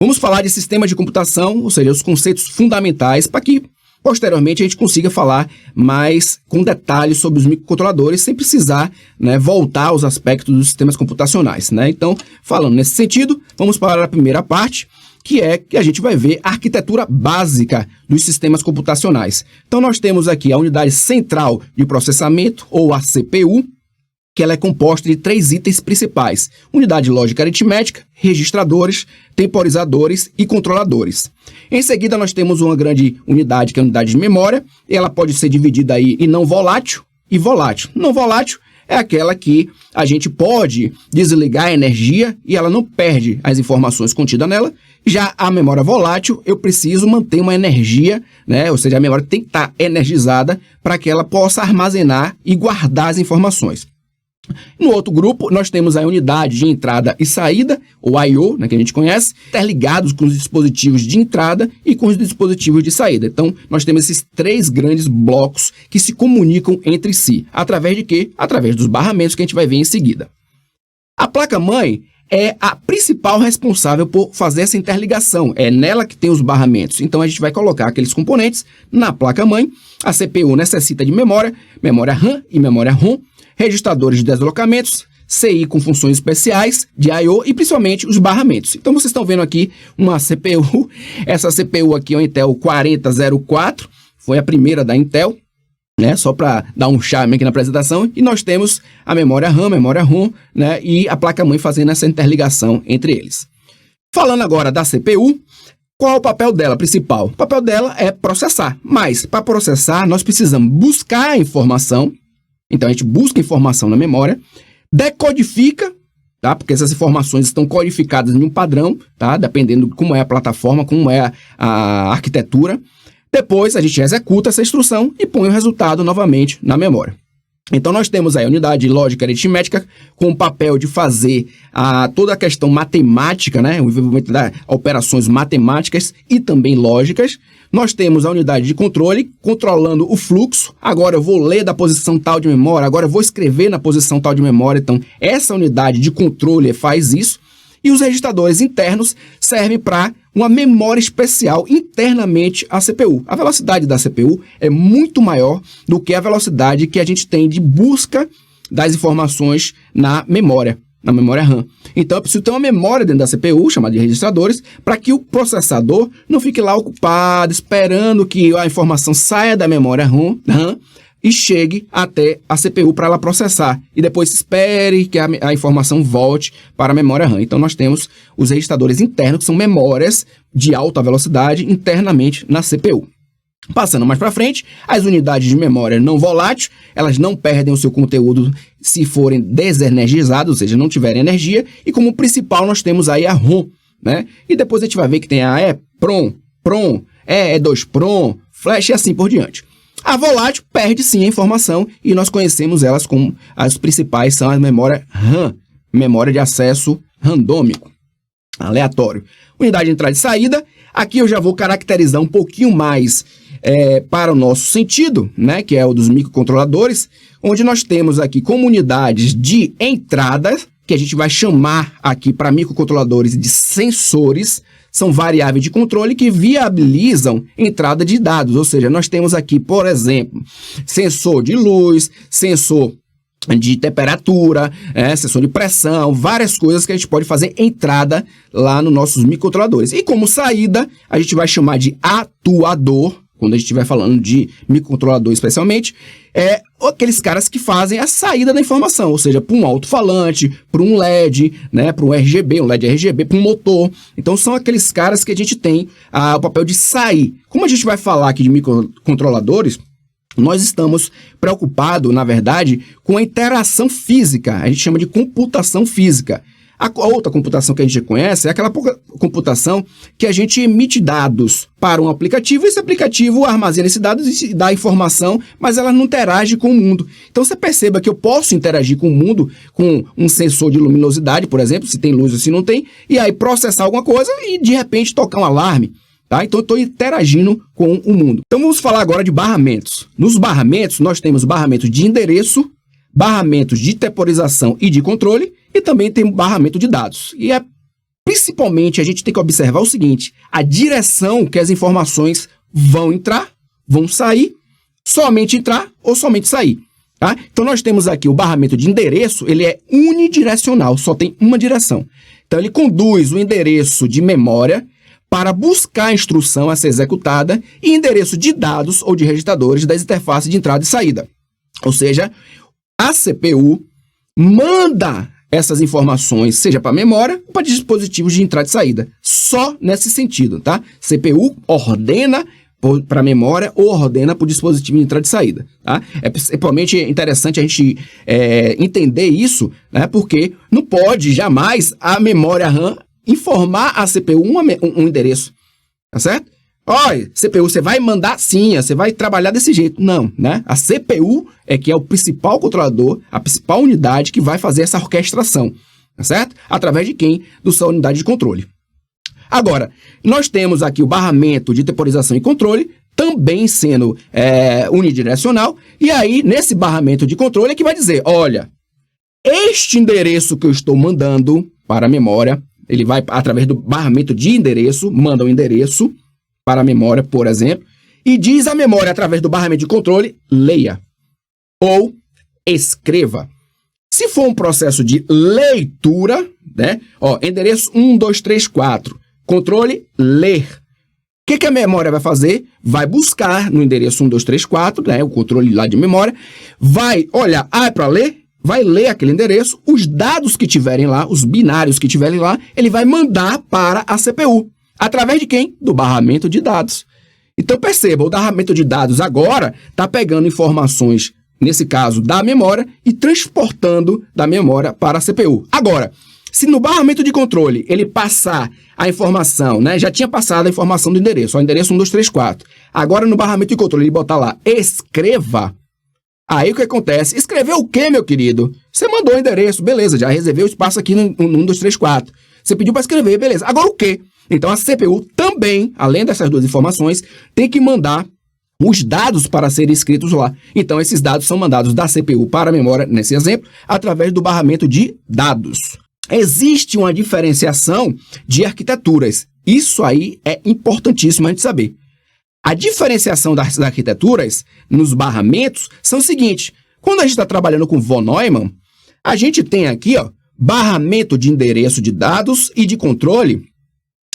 Vamos falar de sistema de computação, ou seja, os conceitos fundamentais, para que posteriormente a gente consiga falar mais com detalhes sobre os microcontroladores, sem precisar, né, voltar aos aspectos dos sistemas computacionais, né? Então, falando nesse sentido, vamos para a primeira parte, que é que a gente vai ver a arquitetura básica dos sistemas computacionais. Então, nós temos aqui a unidade central de processamento, ou a CPU, que ela é composta de 3 itens principais: unidade lógica aritmética, registradores, temporizadores e controladores. Em seguida, nós temos uma grande unidade, que é a unidade de memória, e ela pode ser dividida aí em não volátil e volátil. Não volátil é aquela que a gente pode desligar a energia e ela não perde as informações contidas nela. Já a memória volátil, eu preciso manter uma energia, né? Ou seja, a memória tem que estar energizada para que ela possa armazenar e guardar as informações. No outro grupo, nós temos a unidade de entrada e saída, ou I/O, né, que a gente conhece, interligados com os dispositivos de entrada e com os dispositivos de saída. Então, nós temos esses 3 grandes blocos que se comunicam entre si. Através de quê? Através dos barramentos que a gente vai ver em seguida. A placa-mãe é a principal responsável por fazer essa interligação. É nela que tem os barramentos. Então, a gente vai colocar aqueles componentes na placa-mãe. A CPU necessita de memória, memória RAM e memória ROM, registradores de deslocamentos, CI com funções especiais de I/O e principalmente os barramentos. Então vocês estão vendo aqui uma CPU, essa CPU aqui é uma Intel 4004, foi a primeira da Intel, né? Só para dar um charme aqui na apresentação. E nós temos a memória RAM, memória ROM, né? E a placa-mãe fazendo essa interligação entre eles. Falando agora da CPU, qual é o papel dela principal? O papel dela é processar, mas para processar nós precisamos buscar a informação. Então, a gente busca informação na memória, decodifica, tá? Porque essas informações estão codificadas em um padrão, tá? Dependendo de como é a plataforma, como é a arquitetura. Depois, a gente executa essa instrução e põe o resultado novamente na memória. Então, nós temos aí a unidade lógica aritmética com o papel de fazer toda a questão matemática, né? O envolvimento das operações matemáticas e também lógicas. Nós temos a unidade de controle, controlando o fluxo. Agora eu vou ler da posição tal de memória, agora eu vvou escrever na posição tal de memória. Então, essa unidade de controle faz isso. E os registradores internos servem para uma memória especial internamente à CPU. A velocidade da CPU é muito maior do que a velocidade que a gente tem de busca das informações na memória RAM. Então, eu preciso ter uma memória dentro da CPU, chamada de registradores, para que o processador não fique lá ocupado, esperando que a informação saia da memória RAM e chegue até a CPU para ela processar. E depois espere que a informação volte para a memória RAM. Então, nós temos os registradores internos, que são memórias de alta velocidade internamente na CPU. Passando mais para frente, as unidades de memória não volátil, elas não perdem o seu conteúdo se forem desenergizadas, ou seja, não tiverem energia. E como principal, nós temos aí a ROM, né? E depois a gente vai ver que tem a EPROM, E2PROM, Flash e assim por diante. A volátil perde sim a informação e nós conhecemos elas como as principais, são a memória RAM, memória de acesso randômico, aleatório. Unidade de entrada e saída, aqui eu já vou caracterizar um pouquinho mais para o nosso sentido, né, que é o dos microcontroladores, onde nós temos aqui como unidades de entrada, que a gente vai chamar aqui para microcontroladores de sensores. São variáveis de controle que viabilizam entrada de dados, ou seja, nós temos aqui, por exemplo, sensor de luz, sensor de temperatura, sensor de pressão, várias coisas que a gente pode fazer entrada lá nos nossos microcontroladores. E como saída, a gente vai chamar de atuador, quando a gente estiver falando de microcontrolador especialmente, aqueles caras que fazem a saída da informação, ou seja, para um alto-falante, para um LED, né, para um RGB, um LED RGB, para um motor. Então, são aqueles caras que a gente tem o papel de sair. Como a gente vai falar aqui de microcontroladores, nós estamos preocupados, na verdade, com a interação física. A gente chama de computação física. A outra computação que a gente conhece é aquela computação que a gente emite dados para um aplicativo, e esse aplicativo armazena esses dados e dá informação, mas ela não interage com o mundo. Então, você perceba que eu posso interagir com o mundo com um sensor de luminosidade, por exemplo, se tem luz ou se não tem, e aí processar alguma coisa e, de repente, tocar um alarme. Tá? Então, eu estou interagindo com o mundo. Então, vamos falar agora de barramentos. Nos barramentos, nós temos barramentos de endereço, barramentos de temporização e de controle, e também tem barramento de dados. E principalmente a gente tem que observar o seguinte, a direção que as informações vão entrar, vão sair, somente entrar ou somente sair. Tá? Então nós temos aqui o barramento de endereço, ele é unidirecional, só tem uma direção. Então ele conduz o endereço de memória para buscar a instrução a ser executada e endereço de dados ou de registradores das interfaces de entrada e saída. Ou seja, a CPU manda essas informações, seja para memória ou para dispositivos de entrada e saída. Só nesse sentido, tá? CPU ordena para memória ou ordena para o dispositivo de entrada e saída, tá? É principalmente interessante a gente entender isso, né? Porque não pode jamais a memória RAM informar a CPU um endereço, tá certo? Olha, CPU, você vai mandar sim, você vai trabalhar desse jeito. Não, né? A CPU é que é o principal controlador, a principal unidade que vai fazer essa orquestração, tá certo? Através de quem? Da sua unidade de controle. Agora, nós temos aqui o barramento de temporização e controle, também sendo unidirecional, e aí, nesse barramento de controle é que vai dizer, olha, este endereço que eu estou mandando para a memória, ele vai, através do barramento de endereço, manda um endereço para a memória, por exemplo, e diz à memória, através do barramento de controle, leia ou escreva. Se for um processo de leitura, né? Ó, endereço 1, 2, 3, 4, controle, ler. O que a memória vai fazer? Vai buscar no endereço 1, 2, 3, 4, né? O controle lá de memória, vai olhar, é para ler? Vai ler aquele endereço, os dados que tiverem lá, os binários que tiverem lá, ele vai mandar para a CPU. Através de quem? Do barramento de dados. Então, perceba, o barramento de dados agora está pegando informações, nesse caso, da memória e transportando da memória para a CPU. Agora, se no barramento de controle ele passar a informação, né? Já tinha passado a informação do endereço, o endereço 1, 2, 3, 4. Agora, no barramento de controle, ele botar lá, escreva. Aí o que acontece? Escreveu o quê, meu querido? Você mandou o endereço, beleza, já reservei o espaço aqui no 1, 2, 3, 4. Você pediu para escrever, beleza. Agora o quê? Então a CPU também, além dessas duas informações, tem que mandar os dados para serem escritos lá. Então esses dados são mandados da CPU para a memória, nesse exemplo, através do barramento de dados. Existe uma diferenciação de arquiteturas. Isso aí é importantíssimo a gente saber. A diferenciação das arquiteturas nos barramentos são o seguinte. Quando a gente está trabalhando com von Neumann, a gente tem aqui, ó, barramento de endereço de dados e de controle.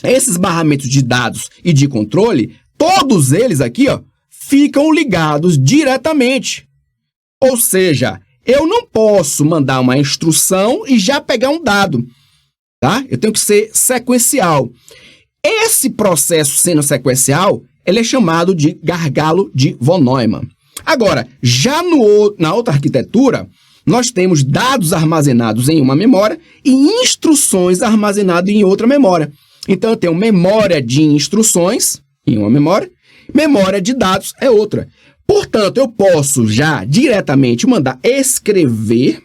Esses barramentos de dados e de controle, todos eles aqui, ó, ficam ligados diretamente. Ou seja, eu não posso mandar uma instrução e já pegar um dado, tá? Eu tenho que ser sequencial. Esse processo sendo sequencial, ele é chamado de gargalo de von Neumann. Agora, já na outra arquitetura, nós temos dados armazenados em uma memória e instruções armazenadas em outra memória. Então, eu tenho memória de instruções em uma memória de dados é outra. Portanto, eu posso já diretamente mandar escrever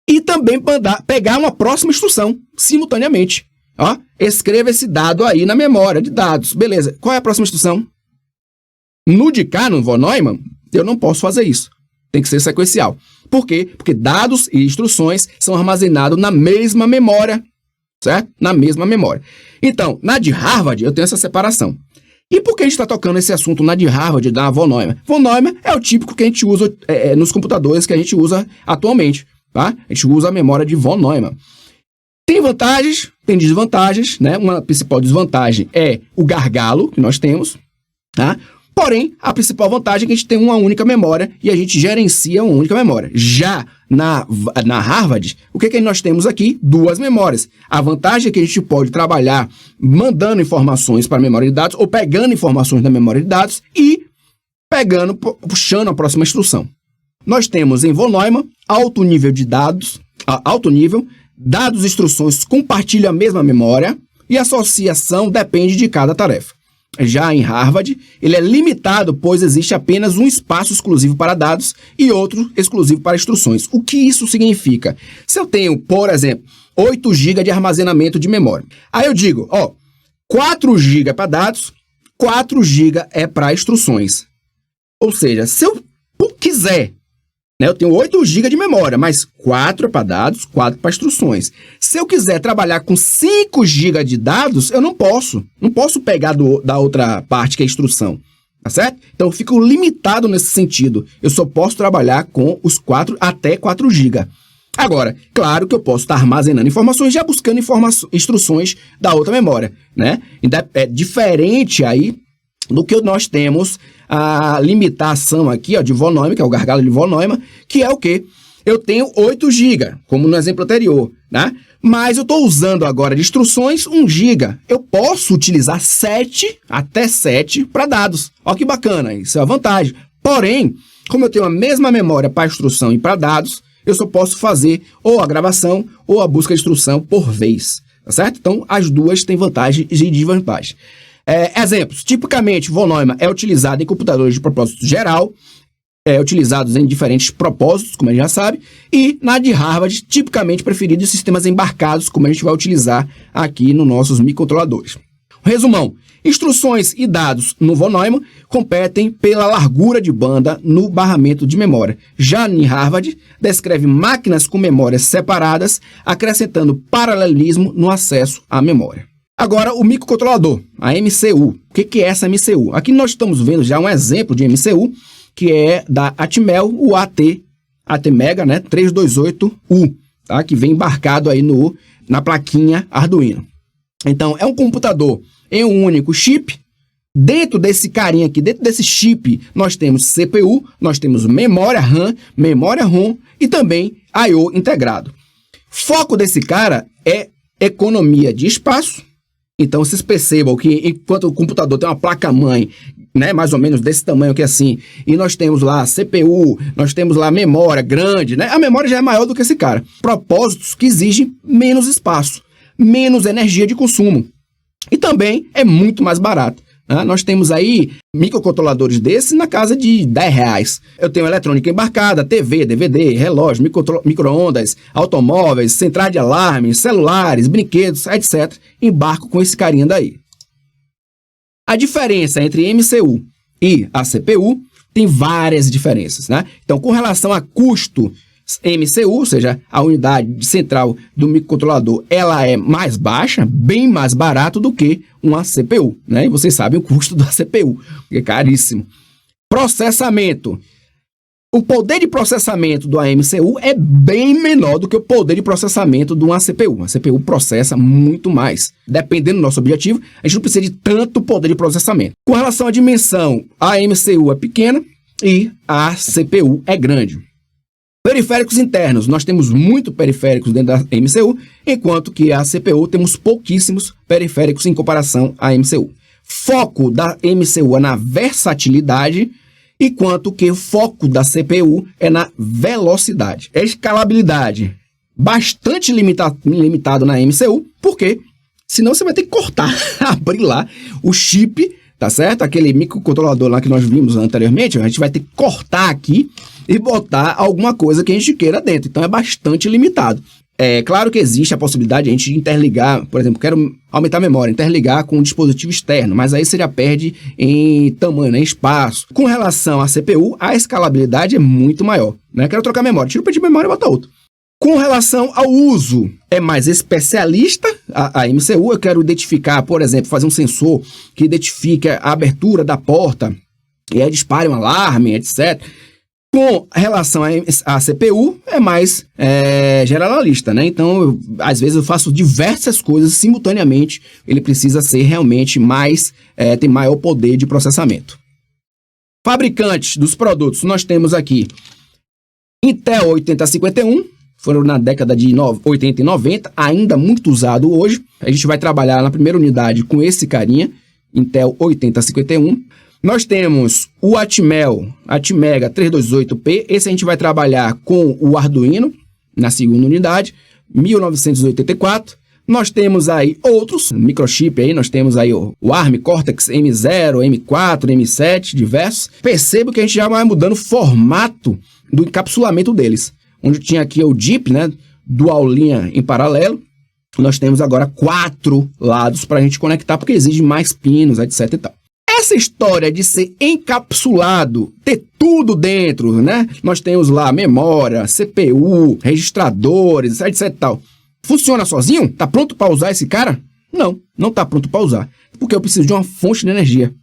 e também pegar uma próxima instrução simultaneamente. Ó, escreva esse dado aí na memória de dados. Beleza, qual é a próxima instrução? No de cá, no von Neumann, eu não posso fazer isso. Tem que ser sequencial. Por quê? Porque dados e instruções são armazenados na mesma memória. Certo? Na mesma memória. Então, na de Harvard, eu tenho essa separação. E por que a gente está tocando esse assunto na de Harvard, da von Neumann? Von Neumann é o típico que a gente usa nos computadores que a gente usa atualmente. Tá? A gente usa a memória de von Neumann. Tem vantagens, tem desvantagens, né? Uma principal desvantagem é o gargalo que nós temos, tá? Porém, a principal vantagem é que a gente tem uma única memória e a gente gerencia uma única memória. Já na Harvard, o que nós temos aqui? Duas memórias. A vantagem é que a gente pode trabalhar mandando informações para a memória de dados ou pegando informações da memória de dados e puxando a próxima instrução. Nós temos em von Neumann alto nível de dados, dados e instruções compartilham a mesma memória e a associação depende de cada tarefa. Já em Harvard, ele é limitado, pois existe apenas um espaço exclusivo para dados e outro exclusivo para instruções. O que isso significa? Se eu tenho, por exemplo, 8 GB de armazenamento de memória, aí eu digo, ó, 4 GB é para dados, 4 GB é para instruções. Ou seja, se eu quiser né? Eu tenho 8 GB de memória, mas 4 é para dados, 4 para instruções. Se eu quiser trabalhar com 5 GB de dados, eu não posso. Não posso pegar da outra parte, que é a instrução. Tá certo? Então, eu fico limitado nesse sentido. Eu só posso trabalhar com os 4 até 4 GB. Agora, claro que eu posso estar armazenando informações, já buscando instruções da outra memória, né? É diferente aí do que nós temos a limitação aqui, ó, de von Neumann, que é o gargalo de von Neumann, que é o quê? Eu tenho 8 GB, como no exemplo anterior, né? Mas eu estou usando agora de instruções 1 GB. Eu posso utilizar 7, até 7, para dados. Olha que bacana, isso é a vantagem. Porém, como eu tenho a mesma memória para instrução e para dados, eu só posso fazer ou a gravação ou a busca de instrução por vez, tá certo? Então, as duas têm vantagens e desvantagens. Exemplos. Tipicamente, von Neumann é utilizado em computadores de propósito geral, utilizados em diferentes propósitos, como a gente já sabe, e na de Harvard, tipicamente preferido em sistemas embarcados, como a gente vai utilizar aqui nos nossos microcontroladores. Resumão. Instruções e dados no von Neumann competem pela largura de banda no barramento de memória. Já em Harvard, descreve máquinas com memórias separadas, acrescentando paralelismo no acesso à memória. Agora, o microcontrolador, a MCU. O que é essa MCU? Aqui nós estamos vendo já um exemplo de MCU, que é da Atmel, o ATmega, né, 328U, tá? Que vem embarcado aí na plaquinha Arduino. Então, é um computador em um único chip. Dentro desse carinha aqui, dentro desse chip, nós temos CPU, nós temos memória RAM, memória ROM e também I/O integrado. Foco desse cara é economia de espaço. Então, vocês percebam que enquanto o computador tem uma placa-mãe, né, mais ou menos desse tamanho aqui assim, e nós temos lá CPU, nós temos lá memória grande, né? A memória já é maior do que esse cara. Propósitos que exigem menos espaço, menos energia de consumo. E também é muito mais barato. Né? Nós temos aí microcontroladores desses na casa de R$10. Eu tenho eletrônica embarcada, TV, DVD, relógio, micro-ondas, automóveis, centrais de alarme, celulares, brinquedos, etc. Embarco com esse carinha daí. A diferença entre MCU e a CPU tem várias diferenças, né? Então, com relação a custo, MCU, ou seja, a unidade central do microcontrolador, ela é mais baixa, bem mais barato do que uma CPU, né? E vocês sabem o custo da CPU, que é caríssimo. Processamento. O poder de processamento do AMCU é bem menor do que o poder de processamento de uma CPU. A CPU processa muito mais. Dependendo do nosso objetivo, a gente não precisa de tanto poder de processamento. Com relação à dimensão, a AMCU é pequena e a CPU é grande. Periféricos internos, nós temos muito periféricos dentro da MCU, enquanto que a CPU temos pouquíssimos periféricos em comparação à MCU. Foco da MCU é na versatilidade, enquanto que o foco da CPU é na velocidade. A escalabilidade bastante limitado na MCU, porque senão você vai ter que cortar, abrir lá o chip, tá certo? Aquele microcontrolador lá que nós vimos anteriormente, a gente vai ter que cortar aqui e botar alguma coisa que a gente queira dentro. Então é bastante limitado. É claro que existe a possibilidade de a gente interligar, por exemplo, quero aumentar a memória, interligar com um dispositivo externo, mas aí você já perde em tamanho, em espaço. Com relação à CPU, a escalabilidade é muito maior, né? Quero trocar memória, tira o pedaço de memória e bota outro. Com relação ao uso, é mais especialista a MCU. Eu quero identificar, por exemplo, fazer um sensor que identifique a abertura da porta e aí dispare um alarme, etc. Com relação à CPU, é mais generalista, né? Então, às vezes eu faço diversas coisas simultaneamente. Ele precisa ser realmente mais, tem maior poder de processamento. Fabricantes dos produtos, nós temos aqui Intel 8051, foram na década de 80 e 90, ainda muito usado hoje. A gente vai trabalhar na primeira unidade com esse carinha, Intel 8051. Nós temos o Atmega 328P, esse a gente vai trabalhar com o Arduino, na segunda unidade, 1984. Nós temos aí outros microchip aí, nós temos aí o ARM Cortex M0, M4, M7, diversos. Percebo que a gente já vai mudando o formato do encapsulamento deles. Onde tinha aqui o DIP, né, dual linha em paralelo, nós temos agora 4 lados para a gente conectar, porque exige mais pinos, etc e tal. Essa história de ser encapsulado, ter tudo dentro, né? Nós temos lá memória, CPU, registradores, etc e tal. Funciona sozinho? Tá pronto para usar esse cara? Não, não tá pronto para usar. Porque eu preciso de uma fonte de energia.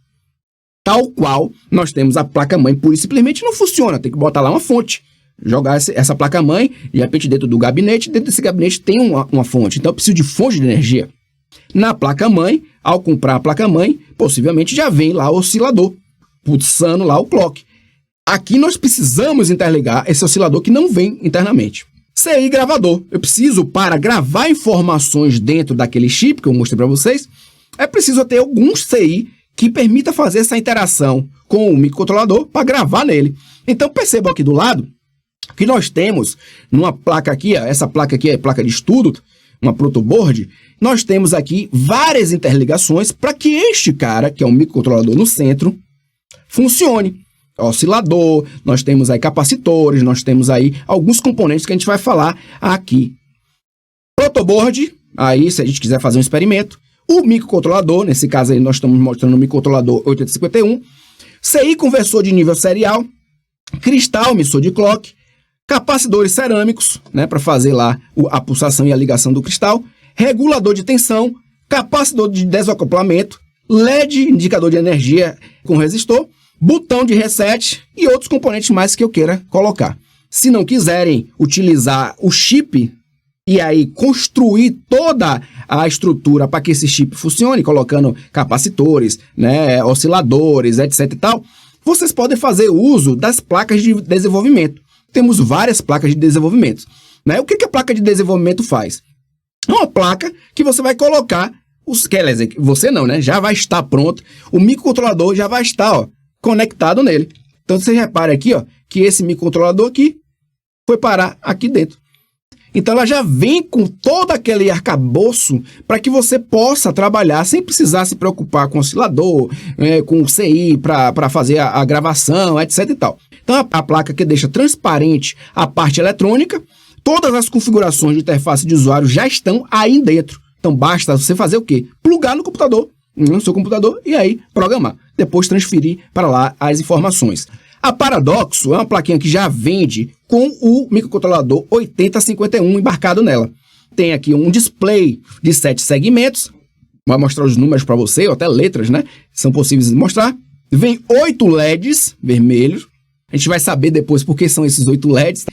Tal qual nós temos a placa-mãe, pura e simplesmente não funciona. Tem que botar lá uma fonte. Jogar essa placa-mãe, de repente dentro do gabinete, dentro desse gabinete tem uma fonte. Então eu preciso de fonte de energia. Na placa-mãe, ao comprar a placa-mãe, possivelmente já vem lá o oscilador, pulsando lá o clock. Aqui nós precisamos interligar esse oscilador que não vem internamente. CI gravador. Eu preciso, para gravar informações dentro daquele chip que eu mostrei para vocês, é preciso ter alguns CI que permita fazer essa interação com o microcontrolador para gravar nele. Então percebam aqui do lado que nós temos numa placa aqui, ó, essa placa aqui é placa de estudo, uma protoboard, nós temos aqui várias interligações para que este cara, que é um microcontrolador no centro, funcione. Oscilador, nós temos aí capacitores, nós temos aí alguns componentes que a gente vai falar aqui. Protoboard, aí se a gente quiser fazer um experimento, o microcontrolador, nesse caso aí nós estamos mostrando o microcontrolador 8051, CI conversor de nível serial, cristal emissor de clock, capacitores cerâmicos, né, para fazer lá a pulsação e a ligação do cristal, regulador de tensão, capacitor de desacoplamento, LED, indicador de energia com resistor, botão de reset e outros componentes mais que eu queira colocar. Se não quiserem utilizar o chip e aí construir toda a estrutura para que esse chip funcione, colocando capacitores, né, osciladores, etc e tal, vocês podem fazer uso das placas de desenvolvimento. Temos várias placas de desenvolvimento, né? O que a placa de desenvolvimento faz? É uma placa que você vai colocar, quer dizer, você não, né? Já vai estar pronto, o microcontrolador já vai estar, ó, conectado nele. Então você repara aqui, ó, que esse microcontrolador aqui foi parar aqui dentro. Então ela já vem com todo aquele arcabouço para que você possa trabalhar sem precisar se preocupar com oscilador, com CI para fazer a gravação, etc e tal. Então a placa que deixa transparente a parte eletrônica, todas as configurações de interface de usuário já estão aí dentro. Então basta você fazer o quê? Plugar no computador, no seu computador, e aí programar. Depois transferir para lá as informações. A Paradoxo é uma plaquinha que já vende com o microcontrolador 8051 embarcado nela. Tem aqui um display de 7 segmentos. Vai mostrar os números para você, ou até letras, né? São possíveis de mostrar. Vem 8 LEDs vermelhos. A gente vai saber depois por que são esses 8 LEDs.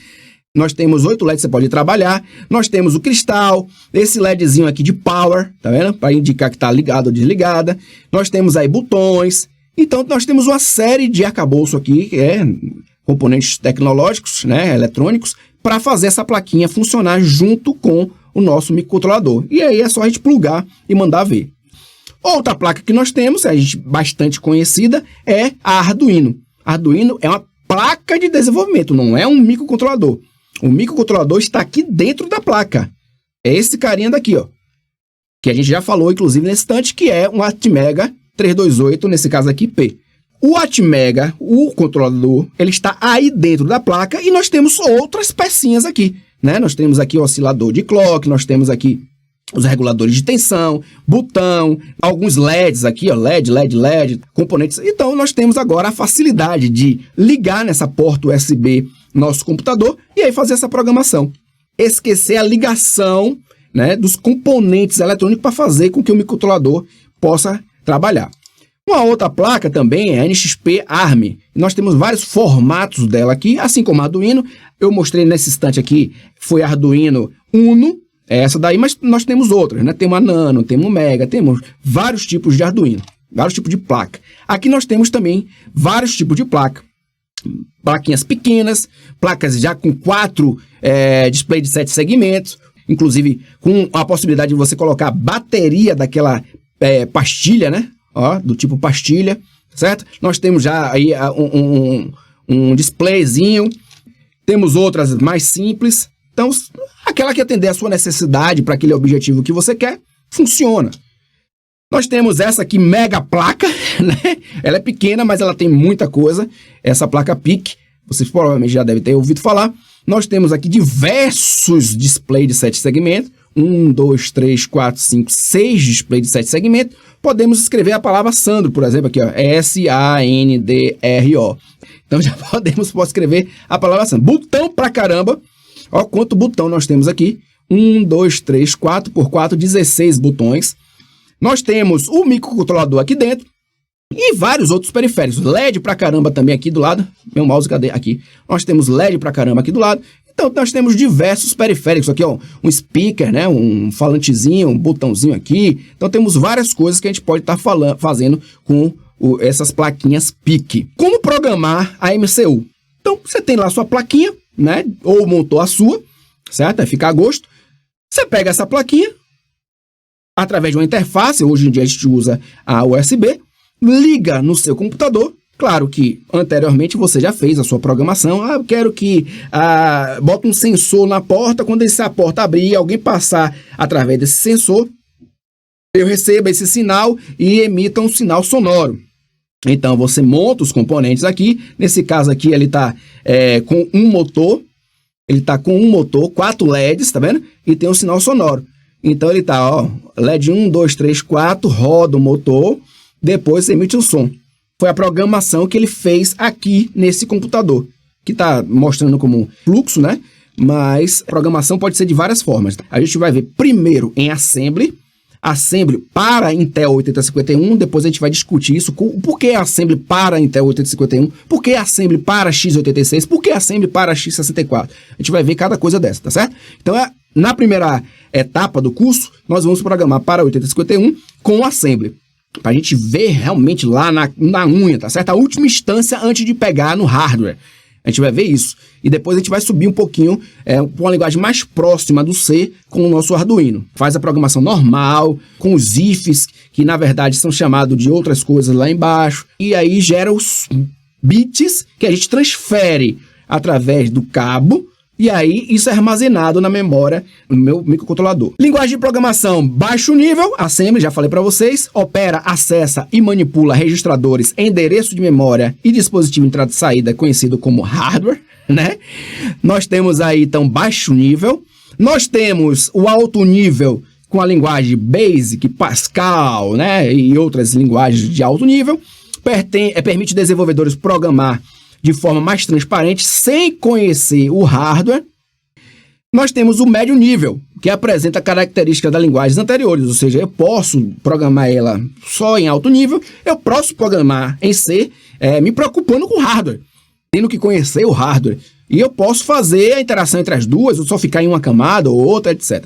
Nós temos 8 LEDs que você pode trabalhar. Nós temos o cristal, esse LEDzinho aqui de power, tá vendo? Para indicar que está ligado ou desligada. Nós temos aí botões. Então, nós temos uma série de arcabouço aqui, que é componentes tecnológicos, né, eletrônicos, para fazer essa plaquinha funcionar junto com o nosso microcontrolador. E aí é só a gente plugar e mandar ver. Outra placa que nós temos, a gente bastante conhecida, é a Arduino. A Arduino é uma placa de desenvolvimento, não é um microcontrolador. O microcontrolador está aqui dentro da placa. É esse carinha daqui, ó, que a gente já falou, inclusive, nesse instante, que é um Atmega 328, nesse caso aqui, P. O Atmega, o controlador, ele está aí dentro da placa e nós temos outras pecinhas aqui, né? Nós temos aqui o oscilador de clock, nós temos aqui os reguladores de tensão, botão, alguns LEDs aqui, ó, LED, componentes. Então, nós temos agora a facilidade de ligar nessa porta USB nosso computador e aí fazer essa programação. Esquecer a ligação, né, dos componentes eletrônicos para fazer com que o microcontrolador possa trabalhar. Uma outra placa também é a NXP ARM. Nós temos vários formatos dela aqui, assim como a Arduino. Eu mostrei nesse instante aqui, foi a Arduino Uno, é essa daí, mas nós temos outras, né? Temos a Nano, temos o Mega, temos vários tipos de Arduino, vários tipos de placa. Aqui nós temos também vários tipos de placa. Plaquinhas pequenas, placas já com 4 display de 7 segmentos, inclusive com a possibilidade de você colocar a bateria daquela pastilha, né? Ó, do tipo pastilha, certo? Nós temos já aí um displayzinho, temos outras mais simples. Então, aquela que atender a sua necessidade para aquele objetivo que você quer, funciona. Nós temos essa aqui, mega placa, né? Ela é pequena, mas ela tem muita coisa. Essa placa PIC, vocês provavelmente já devem ter ouvido falar. Nós temos aqui diversos displays de 7 segmentos, 1, 2, 3, 4, 5, 6 displays de 7 segmentos, podemos escrever a palavra Sandro, por exemplo, aqui, ó, S-A-N-D-R-O. Então já pode escrever a palavra Sandro. Botão pra caramba. Ó quanto botão nós temos aqui. 1, 2, 3, 4 por 4, 16 botões. Nós temos o microcontrolador aqui dentro e vários outros periféricos. LED pra caramba também aqui do lado. Meu mouse, cadê? Aqui. Nós temos LED pra caramba aqui do lado. Então, nós temos diversos periféricos aqui, ó. Um speaker, né? Um falantezinho, um botãozinho aqui. Então, temos várias coisas que a gente pode estar fazendo com essas plaquinhas PIC. Como programar a MCU? Então, você tem lá a sua plaquinha, né? Ou montou a sua, certo? Vai ficar a gosto. Você pega essa plaquinha, através de uma interface, hoje em dia a gente usa a USB, liga no seu computador. Claro que anteriormente você já fez a sua programação. Eu quero que bota um sensor na porta, quando essa porta abrir e alguém passar através desse sensor, eu receba esse sinal e emita um sinal sonoro. Então você monta os componentes aqui. Nesse caso aqui ele está com um motor. Ele está com um motor, 4 LEDs, tá vendo? E tem um sinal sonoro. Então ele está, ó, LED 1, 2, 3, 4, roda o motor, depois emite o som. Foi a programação que ele fez aqui nesse computador, que está mostrando como fluxo, né? Mas a programação pode ser de várias formas. A gente vai ver primeiro em Assembly para Intel 8051, depois a gente vai discutir isso, por que Assembly para Intel 8051, por que Assembly para x86, por que Assembly para x64. A gente vai ver cada coisa dessa, tá certo? Então, na primeira etapa do curso, nós vamos programar para 8051 com Assembly, para a gente ver realmente lá na unha, tá certo? A última instância antes de pegar no hardware. A gente vai ver isso. E depois a gente vai subir um pouquinho para uma linguagem mais próxima do C com o nosso Arduino. Faz a programação normal, com os ifs, que na verdade são chamados de outras coisas lá embaixo. E aí gera os bits que a gente transfere através do cabo. E aí isso é armazenado na memória no meu microcontrolador. Linguagem de programação baixo nível, Assembly, já falei para vocês. Opera, acessa e manipula registradores, endereço de memória e dispositivo entrada e saída, conhecido como hardware, né? Nós temos aí, então, baixo nível. Nós temos o alto nível com a linguagem Basic, Pascal, né? E outras linguagens de alto nível. Permite desenvolvedores programar de forma mais transparente, sem conhecer o hardware. Nós temos o médio nível, que apresenta características das linguagens anteriores, ou seja, eu posso programar ela só em alto nível, eu posso programar em C, me preocupando com o hardware, tendo que conhecer o hardware, e eu posso fazer a interação entre as duas, ou só ficar em uma camada ou outra, etc.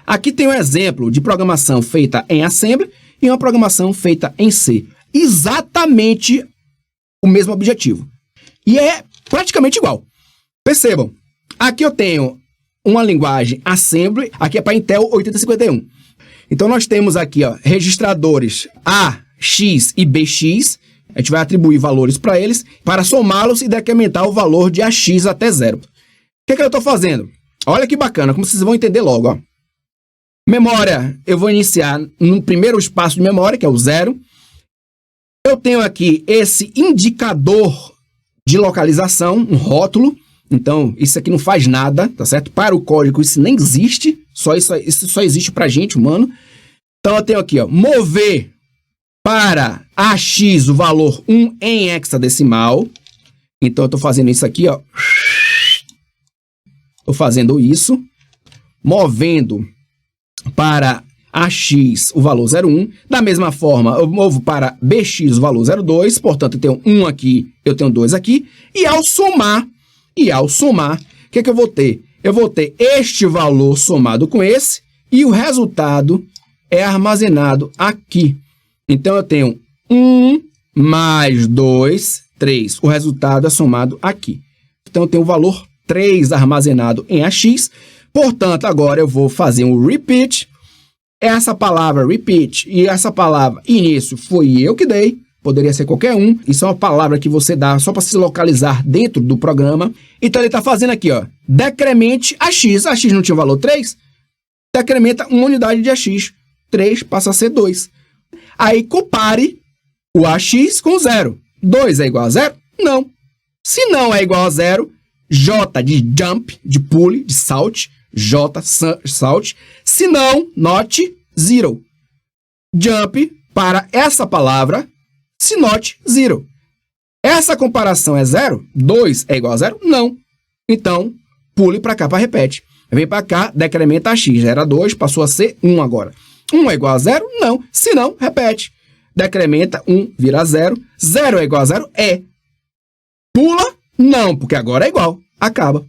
Aqui tem um exemplo de programação feita em Assembly e uma programação feita em C. Exatamente o mesmo objetivo. E é praticamente igual. Percebam, aqui eu tenho uma linguagem Assembly, aqui é para Intel 8051. Então nós temos aqui, ó, registradores A, X e BX. A gente vai atribuir valores para eles, para somá-los e decrementar o valor de AX até 0. O que eu estou fazendo? Olha que bacana, como vocês vão entender logo. Ó. Memória, eu vou iniciar no primeiro espaço de memória, que é o 0. Eu tenho aqui esse indicador de localização, um rótulo. Então, isso aqui não faz nada, tá certo? Para o código isso nem existe, isso só existe para a gente, humano. Então, eu tenho aqui, ó, mover para AX o valor 1 em hexadecimal. Então, eu estou fazendo isso aqui, ó. Estou fazendo isso. Movendo para AX o valor 0,1. Da mesma forma, eu movo para BX o valor 0,2. Portanto, eu tenho 1 aqui, eu tenho 2 aqui. E ao somar, o que eu vou ter? Eu vou ter este valor somado com esse. E o resultado é armazenado aqui. Então, eu tenho 1 mais 2, 3. O resultado é somado aqui. Então, eu tenho o valor 3 armazenado em AX. Portanto, agora eu vou fazer um repeat. Essa palavra repeat e essa palavra início foi eu que dei. Poderia ser qualquer um. Isso é uma palavra que você dá só para se localizar dentro do programa. Então, ele está fazendo aqui, ó. Decremente AX. AX não tinha o valor 3? Decrementa uma unidade de AX. 3 passa a ser 2. Aí, compare o AX com 0. 2 é igual a 0? Não. Se não é igual a 0, J de jump, de pule, de salt. J, Salt, se não, not, zero. Jump para essa palavra, se not, zero. Essa comparação é zero? 2 é igual a zero? Não. Então, pule para cá para repete. Vem para cá, decrementa a x. Já era 2, passou a ser 1 agora. 1 é igual a zero? Não. Se não, repete. Decrementa, 1 vira 0. 0 é igual a 0? É. Pula? Não, porque agora é igual. Acaba.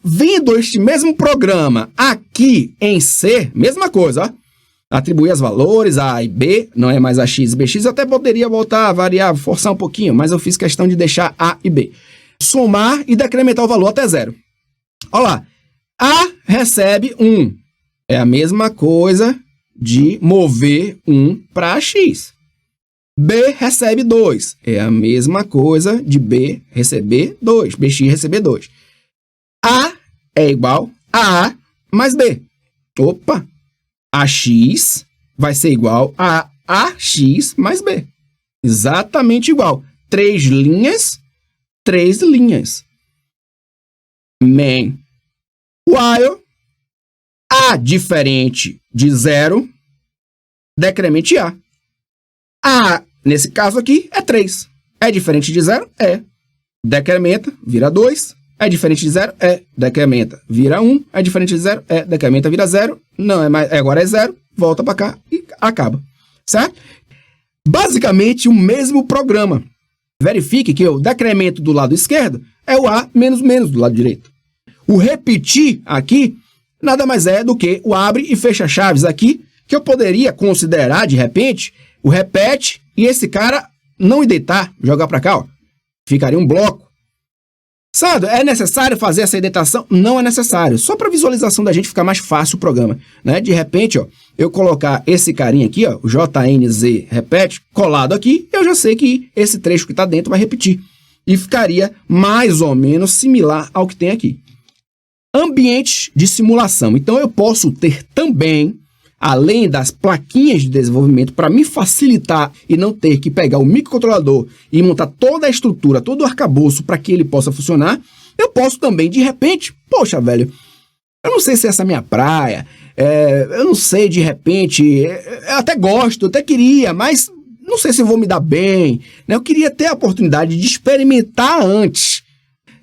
Vendo este mesmo programa aqui em C, mesma coisa, ó. Atribuir os valores A e B, não é mais AX e BX. Eu até poderia voltar a variar, forçar um pouquinho, mas eu fiz questão de deixar A e B. Somar e decrementar o valor até 0. Olha lá. A recebe 1. É a mesma coisa de mover 1 para X. B recebe 2. É a mesma coisa de B receber 2. BX receber 2. A é igual a A mais B. Opa! AX vai ser igual a AX mais B. Exatamente igual. 3 linhas, 3 linhas. Main. While A diferente de 0, decremente A. A, nesse caso aqui, é 3. É diferente de 0? É. Decrementa, vira 2. É diferente de 0? É. Decrementa, vira 1. É diferente de 0? É. Decrementa, vira 0. Não, é mais, agora é 0. Volta para cá e acaba. Certo? Basicamente, o mesmo programa. Verifique que o decremento do lado esquerdo é o A menos menos do lado direito. O repetir aqui nada mais é do que o abre e fecha chaves aqui, que eu poderia considerar, de repente, o repete e esse cara não indentar, jogar para cá, ó. Ficaria um bloco. Sabe, é necessário fazer essa indentação? Não é necessário. Só para visualização da gente ficar mais fácil o programa, né? De repente, ó, eu colocar esse carinha aqui, ó, o JNZ repete, colado aqui, eu já sei que esse trecho que está dentro vai repetir. E ficaria mais ou menos similar ao que tem aqui. Ambientes de simulação. Então, eu posso ter também, além das plaquinhas de desenvolvimento, para me facilitar e não ter que pegar o microcontrolador e montar toda a estrutura, todo o arcabouço para que ele possa funcionar, eu posso também, de repente, poxa, velho, eu não sei se essa é a minha praia, eu não sei, de repente, eu até gosto, eu até queria, mas não sei se eu vou me dar bem, né? Eu queria ter a oportunidade de experimentar antes,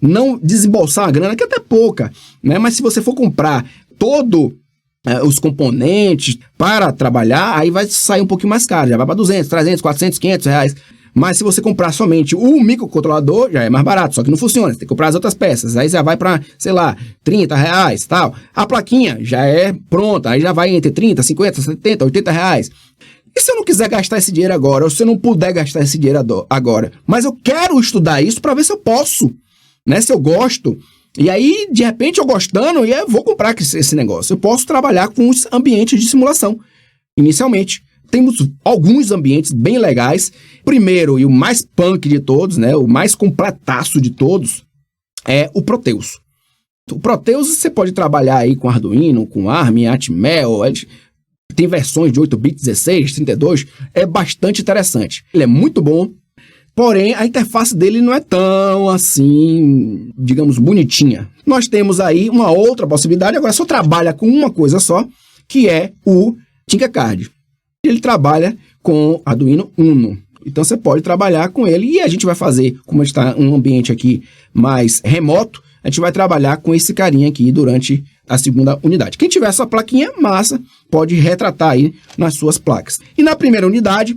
não desembolsar uma grana, que é até pouca, né? Mas se você for comprar todo os componentes para trabalhar, aí vai sair um pouquinho mais caro, já vai para 200, 300, 400, 500 reais. Mas se você comprar somente o microcontrolador, já é mais barato, só que não funciona, você tem que comprar as outras peças, aí já vai para, sei lá, 30 reais, tal. A plaquinha já é pronta, aí já vai entre 30, 50, 70, 80 reais. E se eu não quiser gastar esse dinheiro agora, ou se eu não puder gastar esse dinheiro agora, mas eu quero estudar isso para ver se eu posso, né? Se eu gosto. E aí, de repente, eu gostando, e eu vou comprar esse negócio. Eu posso trabalhar com os ambientes de simulação, inicialmente. Temos alguns ambientes bem legais. Primeiro, e o mais punk de todos, né, o mais completaço de todos, é o Proteus. O Proteus você pode trabalhar aí com Arduino, com ARM, Atmel, tem versões de 8 bits, 16, 32, é bastante interessante. Ele é muito bom. Porém, a interface dele não é tão, assim, digamos, bonitinha. Nós temos aí uma outra possibilidade, agora só trabalha com uma coisa só, que é o Tinkercad. Ele trabalha com Arduino Uno. Então, você pode trabalhar com ele e a gente vai fazer, como está um ambiente aqui mais remoto, a gente vai trabalhar com esse carinha aqui durante a segunda unidade. Quem tiver essa plaquinha, massa, pode retratar aí nas suas placas. E na primeira unidade,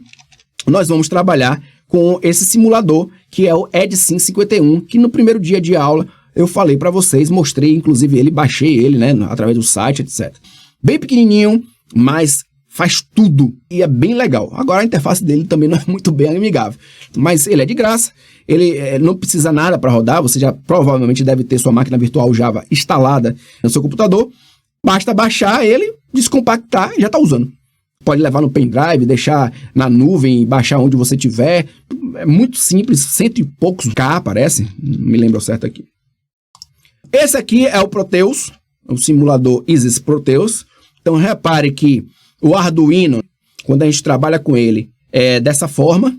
nós vamos trabalhar com esse simulador, que é o EdSim 51, que no primeiro dia de aula eu falei para vocês, mostrei inclusive ele, baixei ele, né, através do site, etc. Bem pequenininho, mas faz tudo e é bem legal. Agora a interface dele também não é muito bem amigável, mas ele é de graça, ele não precisa nada para rodar, você já provavelmente deve ter sua máquina virtual Java instalada no seu computador, basta baixar ele, descompactar e já está usando. Pode levar no pendrive, deixar na nuvem, baixar onde você tiver. É muito simples, 100 e poucos K, parece. Não me lembro certo aqui. Esse aqui é o Proteus, o simulador Isis Proteus. Então, repare que o Arduino, quando a gente trabalha com ele, é dessa forma.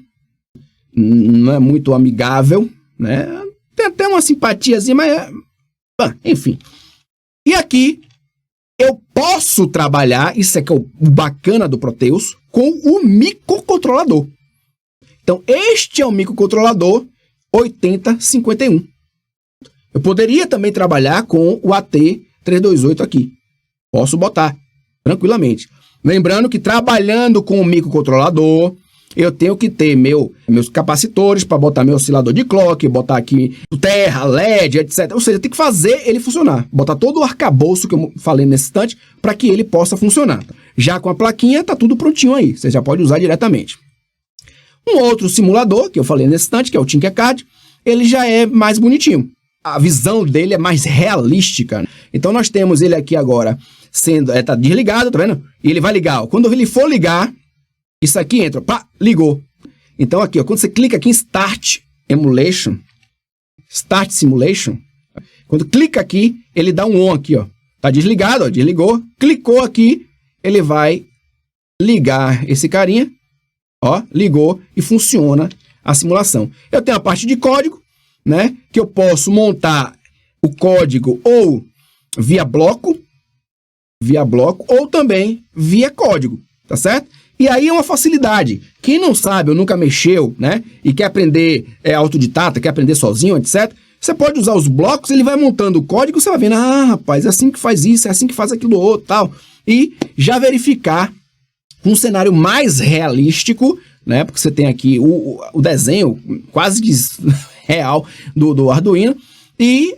Não é muito amigável, né? Tem até uma simpatiazinha, mas enfim. E aqui eu posso trabalhar, isso é que é o bacana do Proteus, com o microcontrolador. Então, este é o microcontrolador 8051. Eu poderia também trabalhar com o AT328 aqui. Posso botar tranquilamente. Lembrando que trabalhando com o microcontrolador, eu tenho que ter meus capacitores para botar meu oscilador de clock, botar aqui terra, LED, etc. Ou seja, tem que fazer ele funcionar. Botar todo o arcabouço que eu falei nesse instante para que ele possa funcionar. Já com a plaquinha, tá tudo prontinho aí. Você já pode usar diretamente. Um outro simulador, que eu falei nesse instante, que é o Tinkercad, ele já é mais bonitinho. A visão dele é mais realística. Então, nós temos ele aqui agora tá desligado, tá vendo? E ele vai ligar. Ó. Quando ele for ligar, isso aqui entra, pá, ligou. Então, aqui, ó, quando você clica aqui em Start Emulation, Start Simulation, quando clica aqui, ele dá um on aqui, ó. Tá desligado, ó, desligou. Clicou aqui, ele vai ligar esse carinha. Ó, ligou e funciona a simulação. Eu tenho a parte de código, né? Que eu posso montar o código ou via bloco, ou também via código, tá certo? E aí é uma facilidade. Quem não sabe ou nunca mexeu, né? E quer aprender autodidata, quer aprender sozinho, etc. Você pode usar os blocos, ele vai montando o código, você vai vendo, rapaz, é assim que faz isso, é assim que faz aquilo outro, tal. E já verificar um cenário mais realístico, né? Porque você tem aqui o desenho quase que real do Arduino e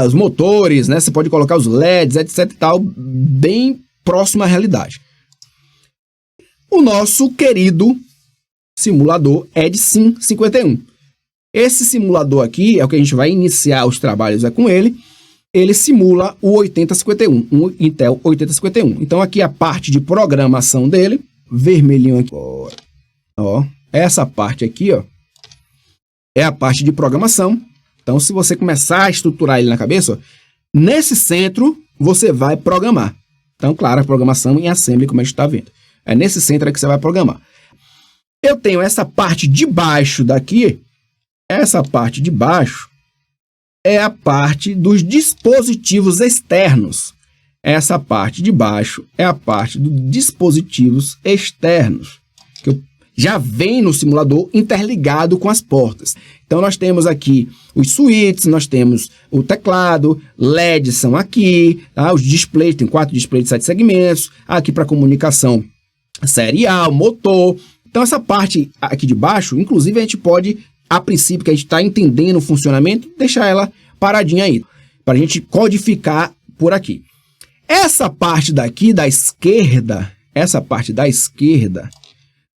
os motores, né? Você pode colocar os LEDs, etc e tal, bem próximo à realidade. O nosso querido simulador EdSim 51. Esse simulador aqui é o que a gente vai iniciar os trabalhos com ele. Ele simula o 8051, um Intel 8051. Então, aqui a parte de programação dele, vermelhinho aqui, ó, essa parte aqui, ó, é a parte de programação. Então, se você começar a estruturar ele na cabeça, ó, nesse centro, você vai programar. Então, claro, a programação em assembly, como a gente está vendo. É nesse centro que você vai programar. Eu tenho essa parte de baixo daqui, essa parte de baixo, é a parte dos dispositivos externos. Essa parte de baixo é a parte dos dispositivos externos, que já vem no simulador interligado com as portas. Então, nós temos aqui os switches, nós temos o teclado, LEDs são aqui, tá? Os displays, tem 4 displays de 7 segmentos, aqui para comunicação serial, motor. Então, essa parte aqui de baixo, inclusive, a gente pode, a princípio, que a gente está entendendo o funcionamento, deixar ela paradinha aí, para a gente codificar por aqui. Essa parte daqui da esquerda,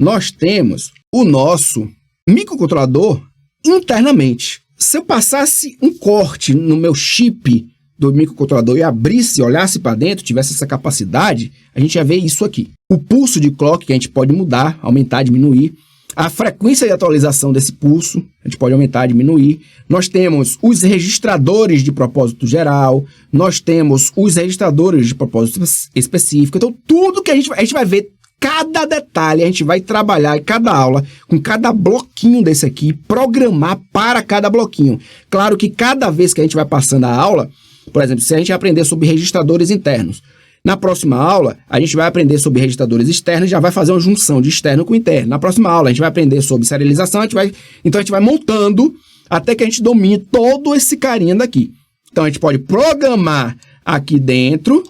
nós temos o nosso microcontrolador internamente. Se eu passasse um corte no meu chip do microcontrolador e abrisse, olhasse para dentro, tivesse essa capacidade, a gente ia ver isso aqui. O pulso de clock que a gente pode mudar, aumentar, diminuir. A frequência de atualização desse pulso, a gente pode aumentar, diminuir. Nós temos os registradores de propósito geral, nós temos os registradores de propósito específico. Então, tudo que a gente vai ver, cada detalhe, a gente vai trabalhar em cada aula, com cada bloquinho desse aqui, programar para cada bloquinho. Claro que cada vez que a gente vai passando a aula, por exemplo, se a gente aprender sobre registradores internos, na próxima aula, a gente vai aprender sobre registradores externos e já vai fazer uma junção de externo com interno. Na próxima aula, a gente vai aprender sobre serialização, então a gente vai montando até que a gente domine todo esse carinha daqui. Então, a gente pode programar aqui dentro,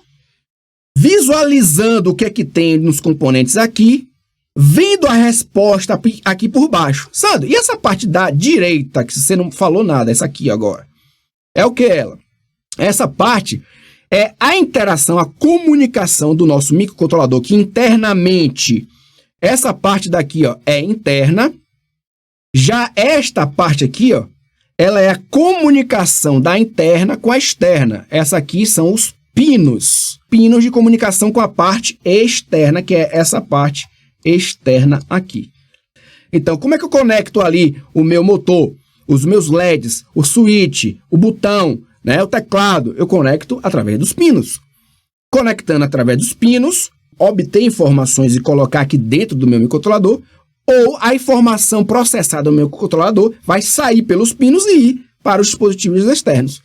visualizando o que é que tem nos componentes aqui, vendo a resposta aqui por baixo. Sandro, e essa parte da direita, que você não falou nada, essa aqui agora, é o que ela? Essa parte é a interação, a comunicação do nosso microcontrolador, que internamente, essa parte daqui, ó, é interna. Já esta parte aqui, ó, ela é a comunicação da interna com a externa. Essa aqui são os pinos de comunicação com a parte externa, que é essa parte externa aqui. Então, como é que eu conecto ali o meu motor, os meus LEDs, o switch, o botão, né, o teclado? Eu conecto através dos pinos. Conectando através dos pinos, obter informações e colocar aqui dentro do meu microcontrolador, ou a informação processada do meu microcontrolador vai sair pelos pinos e ir para os dispositivos externos.